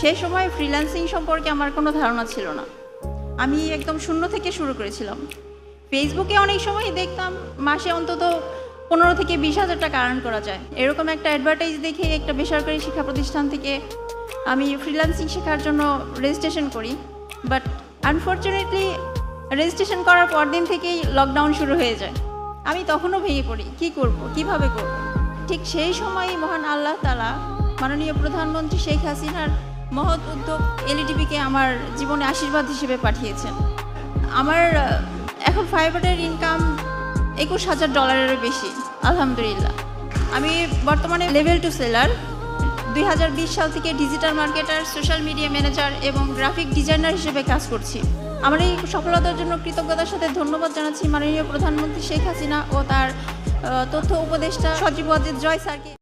সেই সময় ফ্রিল্যান্সিং সম্পর্কে আমার কোনো ধারণা ছিল না। আমি একদম শূন্য থেকে শুরু করেছিলাম। ফেসবুকে অনেক সময় দেখতাম মাসে অন্তত 15 থেকে 20,000 টাকা আর্ন করা যায়। এরকম একটা অ্যাডভার্টাইজ দেখে একটা বেসরকারি শিক্ষা প্রতিষ্ঠান থেকে আমি ফ্রিল্যান্সিং শেখার জন্য রেজিস্ট্রেশন করি। বাট আনফর্চুনেটলি রেজিস্ট্রেশন করার পরদিন থেকেই লকডাউন শুরু হয়ে যায়। আমি তখনও ভেঙে পড়ি, কী করব, কিভাবে করব। ঠিক সেই সময়ই মহান আল্লাহ তাআলা মাননীয় প্রধানমন্ত্রী শেখ হাসিনার মহৎ উদ্যোগ এলইডিবিকে আমার জীবনে আশীর্বাদ হিসেবে পাঠিয়েছেন। আমার এখন ফাইবারের ইনকাম $21,000 বেশি, আলহামদুলিল্লাহ। আমি বর্তমানে লেভেল 2 সেলার। 2020 সাল থেকে digital marketer, social media manager এবং গ্রাফিক ডিজাইনার হিসেবে কাজ করছি। আমার এই সফলতার জন্য কৃতজ্ঞতার সাথে ধন্যবাদ জানাচ্ছি মাননীয় প্রধানমন্ত্রী শেখ হাসিনা ও তার তথ্য উপদেষ্টা সজীব ওয়াজেদ জয় স্যারকে।